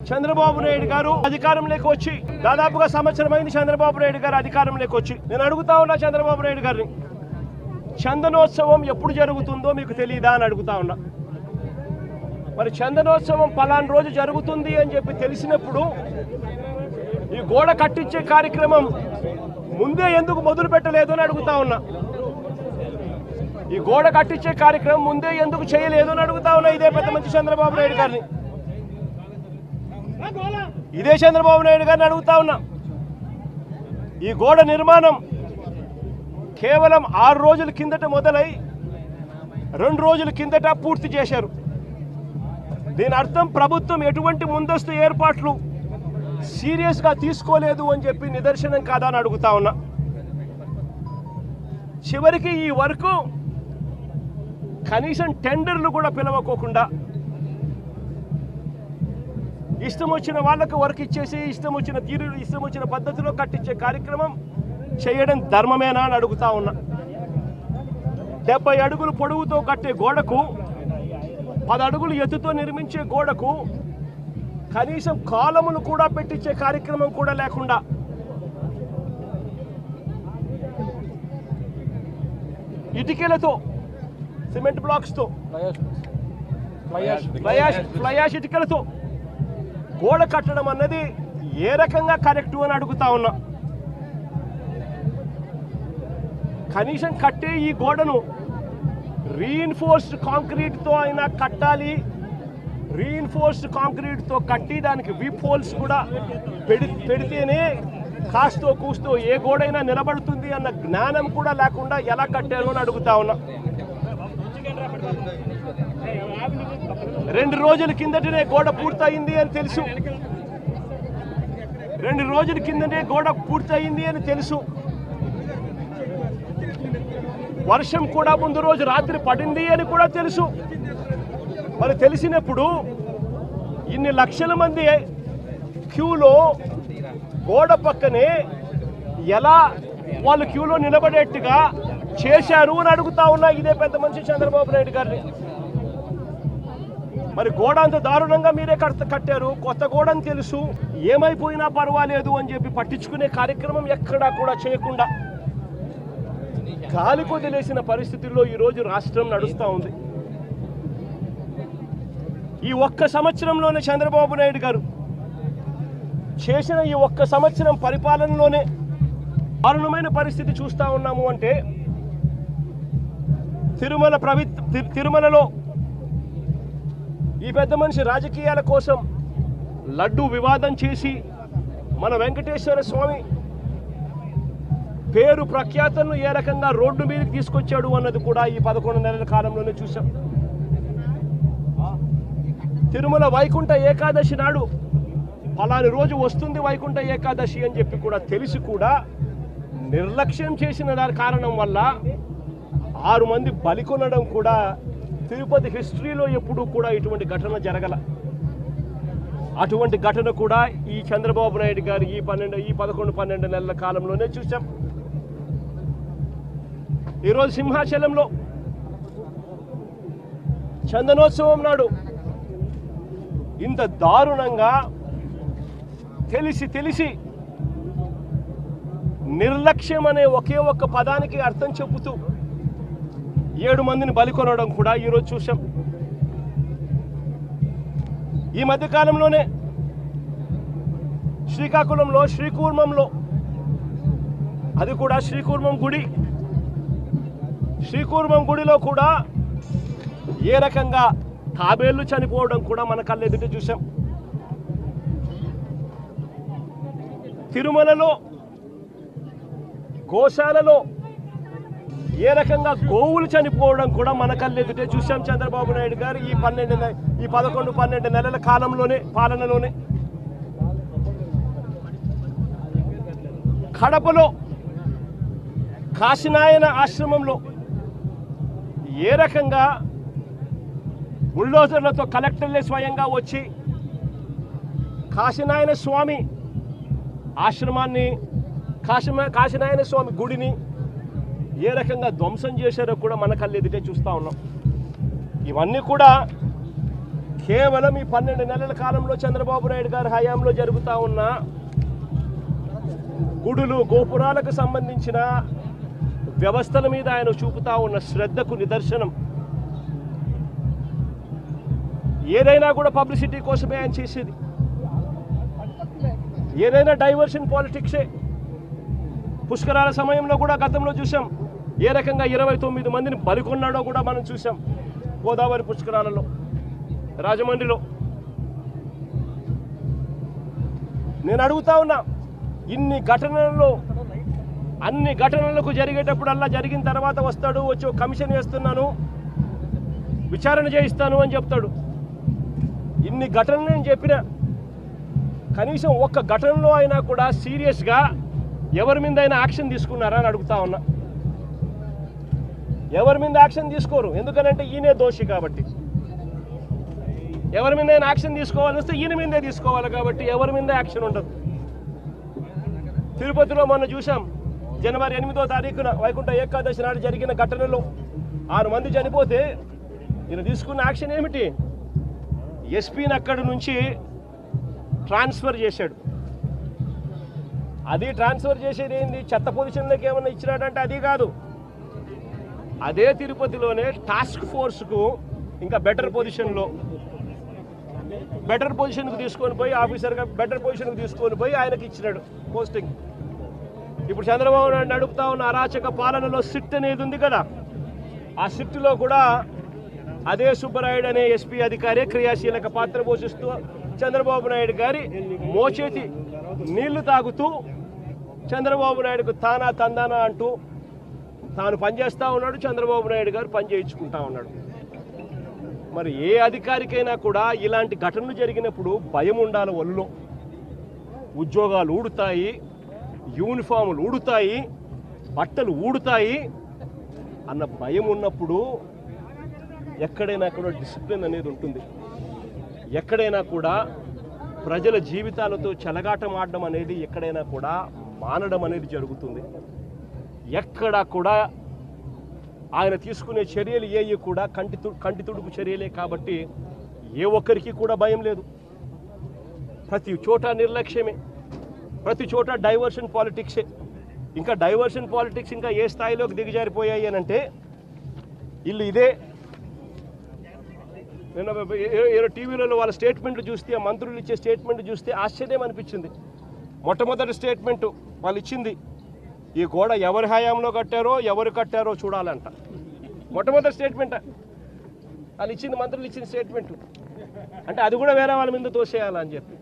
చంద్రబాబు నాయుడు గారు అధికారంలోకి వచ్చి దాదాపుగా సంవత్సరమైంది. చంద్రబాబు నాయుడు గారు అధికారంలోకి వచ్చి నేను అడుగుతా ఉన్నా చంద్రబాబు నాయుడు గారిని, చందనోత్సవం ఎప్పుడు జరుగుతుందో మీకు తెలియదా అని అడుగుతా ఉన్నా. మరి చందనోత్సవం పలానా రోజు జరుగుతుంది అని చెప్పి తెలిసినప్పుడు ఈ గోడ కట్టించే కార్యక్రమం ముందే ఎందుకు మొదలు పెట్టలేదు అని అడుగుతా ఉన్నా. ఈ గోడ కట్టించే కార్యక్రమం ముందే ఎందుకు చేయలేదు అని అడుగుతా ఉన్నా. ఇదే పెద్ద మంచి చంద్రబాబు నాయుడు గారిని, ఇదే చంద్రబాబు నాయుడు గారిని అడుగుతా ఉన్నా. ఈ గోడ నిర్మాణం కేవలం 6 రోజుల కిందట మొదలై 2 రోజుల కిందట పూర్తి చేశారు. దీని అర్థం ప్రభుత్వం ఎటువంటి ముందస్తు ఏర్పాట్లు సీరియస్గా తీసుకోలేదు అని చెప్పి నిదర్శనం కాదా అని అడుగుతా ఉన్నా. చివరికి ఈ వరకు కనీసం టెండర్లు కూడా పిలవకోకుండా ఇష్టం వచ్చిన వాళ్ళకు వర్క్ ఇచ్చేసి ఇష్టం వచ్చిన తీరు ఇష్టం వచ్చిన పద్ధతిలో కట్టించే కార్యక్రమం చేయడం ధర్మమేనా అని అడుగుతా ఉన్నా. 70 అడుగులు పొడవుతో కట్టే గోడకు 10 అడుగులు ఎత్తుతో నిర్మించే గోడకు కనీసం కాలములు కూడా పెట్టించే కార్యక్రమం కూడా లేకుండా ఇటుకలతో సిమెంట్ బ్లాక్స్తో ఫ్లయాష్ ఇటుకలతో గోడ కట్టడం అన్నది ఏ రకంగా కరెక్టు అని అడుగుతా ఉన్నా. కనీసం కట్టే ఈ గోడను రీఇన్ఫోర్స్డ్ కాంక్రీట్తో అయినా కట్టాలి. రీఇన్ఫోర్స్డ్ కాంక్రీట్తో కట్టి దానికి వీప్ హోల్స్ కూడా పెడితేనే కాస్తో కూస్తో ఏ గోడైనా నిలబడుతుంది అన్న జ్ఞానం కూడా లేకుండా ఎలా కట్టారు అని అడుగుతా ఉన్నా. 2 రోజుల కిందటనే గోడ పూర్తయింది అని తెలుసు. 2 రోజుల కిందనే గోడ పూర్తయింది అని తెలుసు. వర్షం కూడా ముందు రోజు రాత్రి పడింది అని కూడా తెలుసు. మరి తెలిసినప్పుడు ఇన్ని లక్షల మంది క్యూలో గోడ పక్కనే ఎలా వాళ్ళు క్యూలో నిలబడేట్టుగా చేశారు అని అడుగుతా ఉన్నా. ఇదే పెద్ద మనిషి చంద్రబాబు నాయుడు గారిని. మరి గోడ అంత దారుణంగా మీరే కట్టారు. కొత్త గోడ అని తెలుసు, ఏమైపోయినా పర్వాలేదు అని చెప్పి పట్టించుకునే కార్యక్రమం ఎక్కడా కూడా చేయకుండా గాలి కొదిలేసిన పరిస్థితుల్లో ఈరోజు రాష్ట్రం నడుస్తూ ఉంది. ఈ ఒక్క సంవత్సరంలోనే చంద్రబాబు నాయుడు గారు చేసిన ఈ ఒక్క సంవత్సరం పరిపాలనలోనే దారుణమైన పరిస్థితి చూస్తూ ఉన్నాము. అంటే తిరుమలలో ఈ పెద్ద మనిషి రాజకీయాల కోసం లడ్డు వివాదం చేసి మన వెంకటేశ్వర స్వామి పేరు ప్రఖ్యాతలను ఏ రకంగా రోడ్డు మీదకి తీసుకొచ్చాడు అన్నది కూడా ఈ 11 నెలల కాలంలోనే చూసాం. తిరుమల వైకుంఠ ఏకాదశి నాడు అలాంటి రోజు వస్తుంది వైకుంఠ ఏకాదశి అని చెప్పి కూడా తెలిసి కూడా నిర్లక్ష్యం చేసిన దాని కారణం వల్ల 6 మంది బలికొనడం కూడా తిరుపతి హిస్టరీలో ఎప్పుడూ కూడా ఇటువంటి ఘటన జరగల. అటువంటి ఘటన కూడా ఈ చంద్రబాబు నాయుడు గారు ఈ 11-12 నెలల కాలంలోనే చూసాం. ఈరోజు సింహాచలంలో చందనోత్సవం నాడు ఇంత దారుణంగా తెలిసి నిర్లక్ష్యం అనే ఒకే ఒక్క పదానికి అర్థం చెబుతూ 7 మందిని బలికొనడం కూడా ఈరోజు చూసాం. ఈ మధ్యకాలంలోనే శ్రీకాకుళంలో శ్రీకూర్మంలో, అది కూడా శ్రీకూర్మం గుడిలో కూడా ఏ రకంగా తాబేళ్లు చనిపోవడం కూడా మన కళ్ళెదుట చూసాం. తిరుమలలో గోశాలలో ఏ రకంగా గోవులు చనిపోవడం కూడా మన కళ్ళెదుటే చూసాం. చంద్రబాబు నాయుడు గారు ఈ 11-12 నెలల పాలనలోనే కడపలో కాశీనాయన ఆశ్రమంలో ఏ రకంగా బుల్డోజర్లతో కలెక్టర్లే స్వయంగా వచ్చి కాశీనాయన స్వామి ఆశ్రమాన్ని కాశీనాయన స్వామి గుడిని ఏ రకంగా ధ్వంసం చేశారో కూడా మన కళ్ళెదుటే చూస్తూ ఉన్నాం. ఇవన్నీ కూడా కేవలం ఈ 12 నెలల కాలంలో చంద్రబాబు నాయుడు గారి హయాంలో జరుగుతూ ఉన్న గుడులు గోపురాలకు సంబంధించిన వ్యవస్థల మీద ఆయన చూపుతా ఉన్న శ్రద్ధకు నిదర్శనం. ఏదైనా కూడా పబ్లిసిటీ కోసమే ఆయన చేసేది, ఏదైనా డైవర్షన్ పాలిటిక్సే. పుష్కరాల సమయంలో కూడా గతంలో చూసాం ఏ రకంగా 29 మందిని బలికొన్నాడో కూడా మనం చూసాం. గోదావరి పుష్కరాలలో, రాజమండ్రిలో. నేను అడుగుతా ఉన్నా, ఇన్ని ఘటనలలో అన్ని ఘటనలకు జరిగేటప్పుడల్లా జరిగిన తర్వాత వస్తాడు, వచ్చి ఒక కమిషన్ వేస్తున్నాను, విచారణ చేయిస్తాను అని చెప్తాడు. ఇన్ని ఘటనలు నేను చెప్పిన కనీసం ఒక్క ఘటనలో అయినా కూడా సీరియస్గా ఎవరి మీద అయినా యాక్షన్ తీసుకున్నారా అని అడుగుతా ఉన్నా. ఎవరి మీద యాక్షన్ తీసుకోరు, ఎందుకనంటే ఈయనే దోషి కాబట్టి. ఎవరి మీద అయినా యాక్షన్ తీసుకోవాలని వస్తే ఈయన మీదే తీసుకోవాలి కాబట్టి ఎవరి మీద యాక్షన్ ఉండదు. తిరుపతిలో మొన్న చూసాం, జనవరి 8వ తారీఖున వైకుంఠ ఏకాదశి నాడు జరిగిన ఘటనలో 6 మంది చనిపోతే ఈయన తీసుకున్న యాక్షన్ ఏమిటి? ఎస్పీని అక్కడి నుంచి ట్రాన్స్ఫర్ చేశాడు. అది ట్రాన్స్ఫర్ చేసేది ఏంది? చెత్త పొజిషన్లోకి ఏమన్నా ఇచ్చినాడంటే అది కాదు. అదే తిరుపతిలోనే టాస్క్ ఫోర్స్కు ఇంకా బెటర్ పొజిషన్కు తీసుకొని పోయి ఆఫీసర్గా బెటర్ పొజిషన్కి తీసుకొని పోయి ఆయనకి ఇచ్చినాడు పోస్టింగ్. ఇప్పుడు చంద్రబాబు నాయుడు నడుపుతా ఉన్న అరాచక పాలనలో సిట్ అనేది ఉంది కదా, ఆ సిట్లో కూడా అదే సుబ్బరాయుడు అనే ఎస్పీ అధికారి క్రియాశీలక పాత్ర పోషిస్తూ చంద్రబాబు నాయుడు గారి మోచేతి నీళ్లు తాగుతూ చంద్రబాబు నాయుడుకు తానా తందానా అంటూ తాను పనిచేస్తూ ఉన్నాడు, చంద్రబాబు నాయుడు గారు పని చేయించుకుంటా ఉన్నాడు. మరి ఏ అధికారికైనా కూడా ఇలాంటి ఘటనలు జరిగినప్పుడు భయం ఉండాలి. ఒళ్ళో ఉద్యోగాలు ఊడుతాయి, యూనిఫాములు ఊడుతాయి, బట్టలు ఊడుతాయి అన్న భయం ఉన్నప్పుడు ఎక్కడైనా కూడా డిసిప్లిన్ అనేది ఉంటుంది. ఎక్కడైనా కూడా ప్రజల జీవితాలతో చెలగాటం ఆడడం అనేది ఎక్కడైనా కూడా మానడం అనేది జరుగుతుంది. ఎక్కడా కూడా ఆయన తీసుకునే చర్యలు ఏవి కూడా కంటి తుడుపు చర్యలే కాబట్టి ఏ ఒక్కరికి కూడా భయం లేదు. ప్రతి చోట నిర్లక్ష్యమే, ప్రతి చోట డైవర్షన్ పాలిటిక్సే. ఇంకా డైవర్షన్ పాలిటిక్స్ ఇంకా ఏ స్థాయిలోకి దిగజారిపోయాయి అని అంటే ఇల్లు ఇదే. నేను టీవీలలో వాళ్ళ స్టేట్మెంట్లు చూస్తే, ఆ మంత్రులు ఇచ్చే స్టేట్మెంట్ చూస్తే ఆశ్చర్యం అనిపించింది. మొట్టమొదటి స్టేట్మెంట్ వాళ్ళు ఇచ్చింది, ఈ గోడ ఎవరి హయాంలో కట్టారో ఎవరు కట్టారో చూడాలంట. మొట్టమొదటి స్టేట్మెంట్ వాళ్ళు ఇచ్చింది, మంత్రులు ఇచ్చిన స్టేట్మెంట్. అంటే అది కూడా వేరే వాళ్ళ మీద తోసేయాలని చెప్పి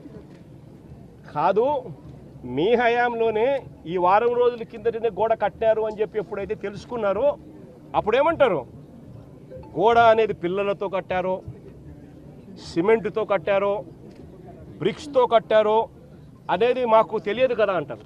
కాదు, మీ హయాంలోనే ఈ వారం రోజుల కిందటనే గోడ కట్టారు అని చెప్పి ఎప్పుడైతే తెలుసుకున్నారో అప్పుడేమంటారు? గోడ అనేది పిల్లలతో కట్టారో, సిమెంట్తో కట్టారో, బ్రిక్స్తో కట్టారో అనేది మాకు తెలియదు కదా అంటారు.